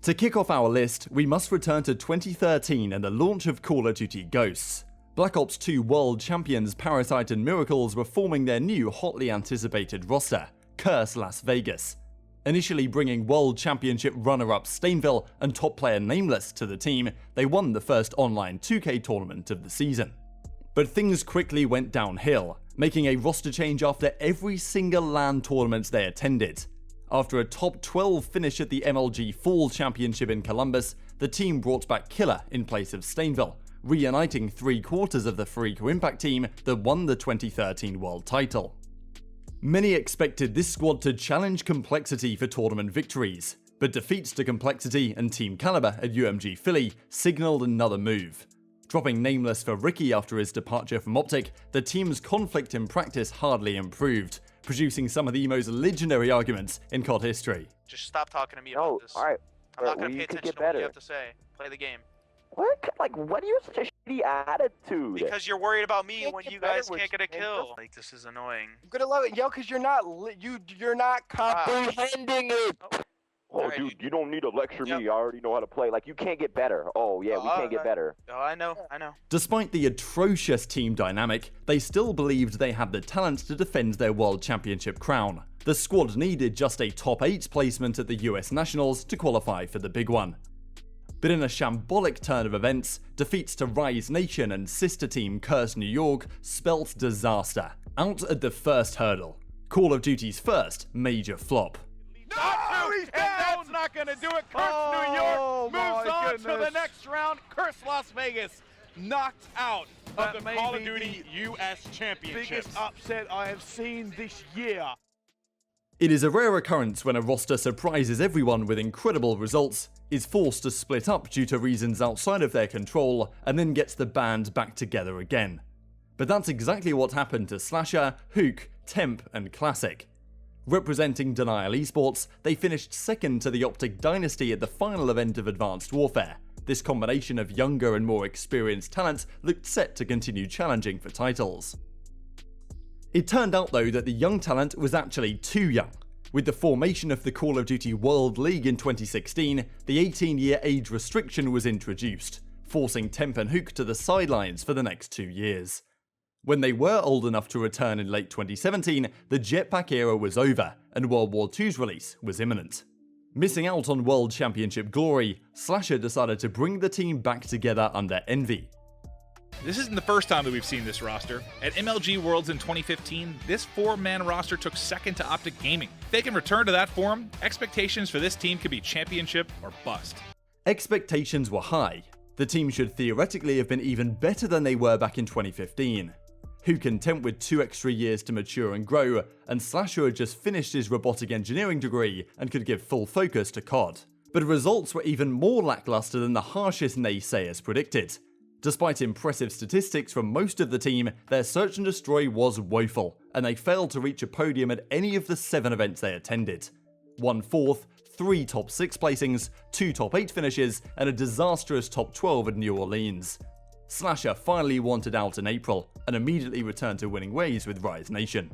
To kick off our list, we must return to 2013 and the launch of Call of Duty Ghosts. Black Ops 2 world champions Parasite and Miracles were forming their new hotly anticipated roster, Curse Las Vegas. Initially bringing world championship runner-up Stainville and top player Nameless to the team, they won the first online 2K tournament of the season. But things quickly went downhill, making a roster change after every single LAN tournament they attended. After a top 12 finish at the MLG Fall Championship in Columbus, the team brought back Killer in place of Stainville, reuniting 3/4 of the Farico Impact team that won the 2013 world title. Many expected this squad to challenge Complexity for tournament victories, but defeats to Complexity and Team Caliber at UMG Philly signalled another move. Dropping Nameless for Ricky after his departure from Optic, the team's conflict in practice hardly improved, producing some of the most legendary arguments in COD history. Just stop talking to me about this. Alright. I'm not going to pay attention to what you have to say. Play the game. What? Like, what are you such a shitty attitude? Because you're worried about me when you guys can't get a kill. Like, this is annoying. I'm gonna love it, yo, because you're not you're not comprehending it. Oh, Alright, dude, you don't need to lecture me. I already know how to play. Like, you can't get better. Oh, yeah, we can't get better. Oh, I know. Despite the atrocious team dynamic, they still believed they had the talent to defend their world championship crown. The squad needed just a top 8 placement at the US Nationals to qualify for the big one. But in a shambolic turn of events, defeats to Rise Nation and sister team Curse New York spelt disaster. Out at the first hurdle. Call of Duty's first major flop. No, he's down. That's not going to do it. Curse New York moves on to the next round. Curse Las Vegas knocked out of the Call of Duty US Championship. Biggest upset I have seen this year. It is a rare occurrence when a roster surprises everyone with incredible results, is forced to split up due to reasons outside of their control, and then gets the band back together again. But that's exactly what happened to Slasher, Hook, Temp, and Classic. Representing nysl esports, they finished second to the Optic Dynasty at the final event of Advanced Warfare. This combination of younger and more experienced talent looked set to continue challenging for titles. It turned out though that the young talent was actually too young. With the formation of the Call of Duty World League in 2016, the 18-year age restriction was introduced, forcing Temp and Hook to the sidelines for the next 2 years. When they were old enough to return in late 2017, the jetpack era was over, and World War II's release was imminent. Missing out on World Championship glory, Slasher decided to bring the team back together under Envy. This isn't the first time that we've seen this roster. At MLG Worlds in 2015, this 4-man roster took second to Optic Gaming. If they can return to that form, expectations for this team could be championship or bust. Expectations were high. The team should theoretically have been even better than they were back in 2015. Who content with 2 extra years to mature and grow, and Slasher had just finished his robotic engineering degree and could give full focus to COD. But results were even more lackluster than the harshest naysayers predicted. Despite impressive statistics from most of the team, their search and destroy was woeful, and they failed to reach a podium at any of the 7 events they attended. 1 4th, 3 top 6 placings, 2 top 8 finishes, and a disastrous top 12 at New Orleans. Slasher finally wanted out in April, and immediately returned to winning ways with Rise Nation.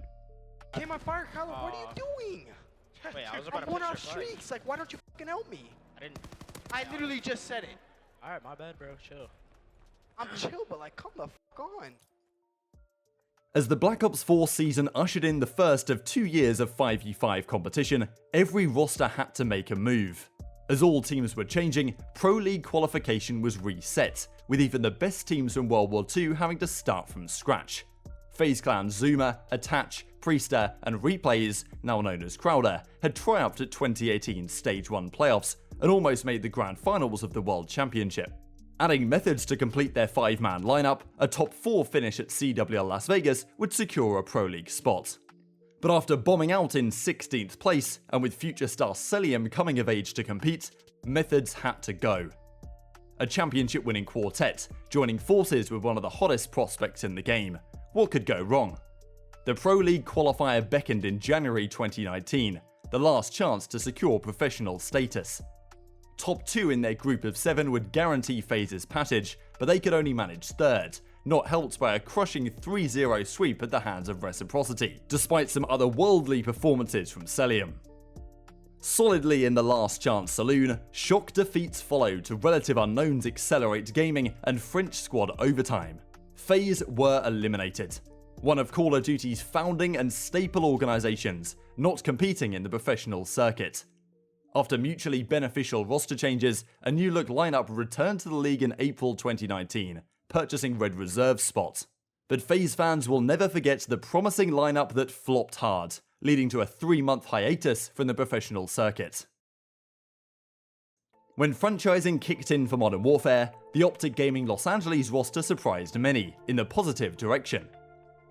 Hey, my fire color, what are you doing? Wait, I was about I'm to going push off your button. streaks. Like, why don't you fucking help me? I literally just said it. Alright, my bad, bro. Chill. I'm chill, but like, come the fuck on. As the Black Ops 4 season ushered in the first of 2 years of 5v5 competition, every roster had to make a move. As all teams were changing, Pro League qualification was reset, with even the best teams from World War II having to start from scratch. FaZe Clan Zoomaa, Attach, Priester, and Replays, now known as Crowder, had triumphed at 2018 Stage 1 playoffs and almost made the grand finals of the World Championship. Adding methods to complete their 5-man lineup, a top 4 finish at CWL Las Vegas would secure a Pro League spot. But after bombing out in 16th place, and with future star Celium coming of age to compete, methods had to go. A championship-winning quartet, joining forces with one of the hottest prospects in the game. What could go wrong? The Pro League qualifier beckoned in January 2019, the last chance to secure professional status. Top 2 in their group of 7 would guarantee FaZe's passage, but they could only manage 3rd, not helped by a crushing 3-0 sweep at the hands of Reciprocity, despite some otherworldly performances from Celium. Solidly in the last chance saloon, shock defeats followed to relative unknowns Accelerate Gaming and French squad Overtime. FaZe were eliminated, one of Call of Duty's founding and staple organizations, not competing in the professional circuit. After mutually beneficial roster changes, a new look lineup returned to the league in April 2019, purchasing Red Reserve spot. But FaZe fans will never forget the promising lineup that flopped hard, leading to a 3-month hiatus from the professional circuit. When franchising kicked in for Modern Warfare, the Optic Gaming Los Angeles roster surprised many, in the positive direction.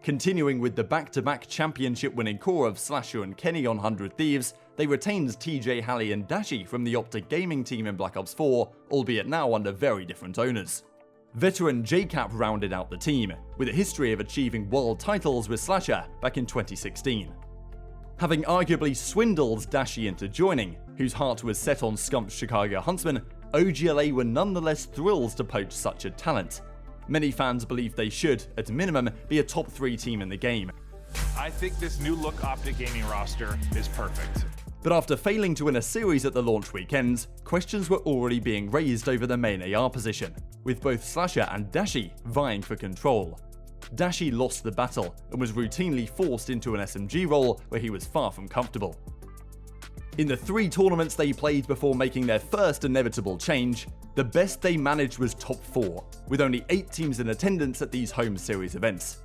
Continuing with the back-to-back championship-winning core of Slasher and Kenny on 100 Thieves, they retained TJ, Halley and Dashi from the Optic Gaming team in Black Ops 4, albeit now under very different owners. Veteran JCap rounded out the team, with a history of achieving world titles with Slasher back in 2016. Having arguably swindled Dashi into joining, whose heart was set on Scump's Chicago Huntsmen, OGLA were nonetheless thrilled to poach such a talent. Many fans believe they should, at minimum, be a top 3 team in the game. I think this new look Optic Gaming roster is perfect. But after failing to win a series at the launch weekend, questions were already being raised over the main AR position, with both Slasher and Dashi vying for control. Dashi lost the battle and was routinely forced into an SMG role where he was far from comfortable. In the 3 tournaments they played before making their first inevitable change, the best they managed was top 4, with only 8 teams in attendance at these home series events.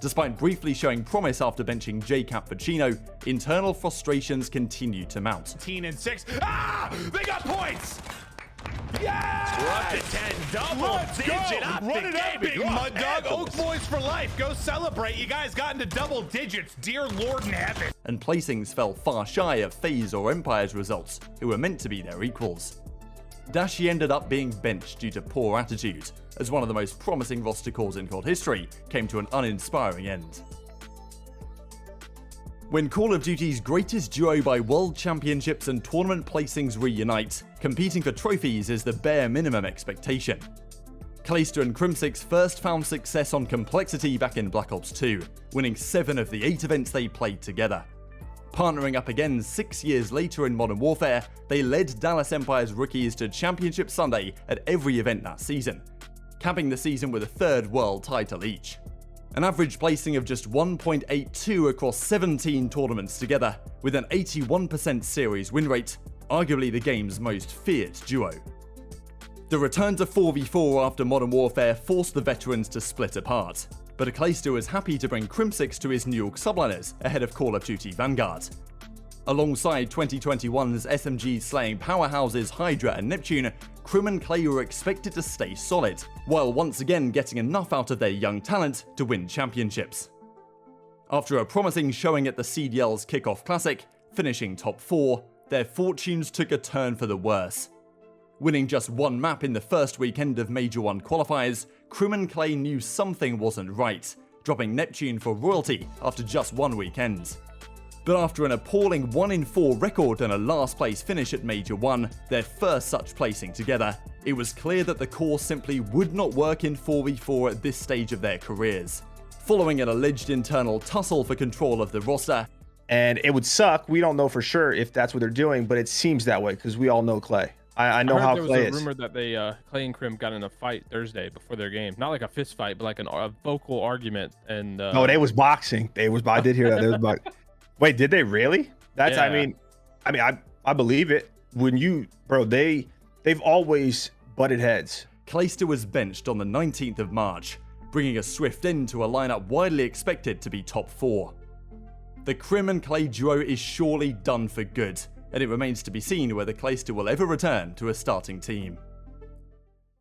Despite briefly showing promise after benching JCap for Chino, internal frustrations continued to mount. 15 and 6. Ah! They got points! Yeah! We're up to 10. Double digit up. Run it up, big mud dog. Oak boys for life. Go celebrate. You guys got into double digits. Dear Lord in heaven. And placings fell far shy of FaZe or Empire's results, who were meant to be their equals. Dashi ended up being benched due to poor attitude, as one of the most promising roster cores in COD history came to an uninspiring end. When Call of Duty's greatest duo by world championships and tournament placings reunite, competing for trophies is the bare minimum expectation. Clayster and crimsix first found success on complexity back in Black Ops 2, winning 7 of the 8 events they played together. Partnering up again 6 years later in Modern Warfare, they led Dallas Empire's rookies to Championship Sunday at every event that season, capping the season with a 3rd world title each. An average placing of just 1.82 across 17 tournaments together, with an 81% series win rate, arguably the game's most feared duo. The return to 4v4 after Modern Warfare forced the veterans to split apart, but Clayster was happy to bring crimsix to his New York subliners ahead of Call of Duty Vanguard. Alongside 2021's SMG-slaying powerhouses Hydra and Neptune, Crim and Clay were expected to stay solid, while once again getting enough out of their young talent to win championships. After a promising showing at the CDL's Kickoff Classic, finishing top 4, their fortunes took a turn for the worse. Winning just 1 map in the first weekend of Major 1 qualifiers, Crim and Clay knew something wasn't right, dropping Neptune for royalty after just 1 weekend. But after an appalling 1-in-4 record and a last place finish at Major 1, their first such placing together, it was clear that the core simply would not work in 4v4 at this stage of their careers. Following an alleged internal tussle for control of the roster, and it would suck. We don't know for sure if that's what they're doing, but it seems that way because we all know Clay. I know how Clay is. There was a rumor that they Clay and Crim got in a fight Thursday before their game. Not like a fist fight, but like a vocal argument. And no, they was boxing. I did hear that. They was boxing. Wait, did they really? That's yeah. I believe it. When you, bro, they've always butted heads. Clayster was benched on the 19th of March, bringing a swift end to a lineup widely expected to be top 4. The Crim and Clay duo is surely done for good, and it remains to be seen whether Clayster will ever return to a starting team.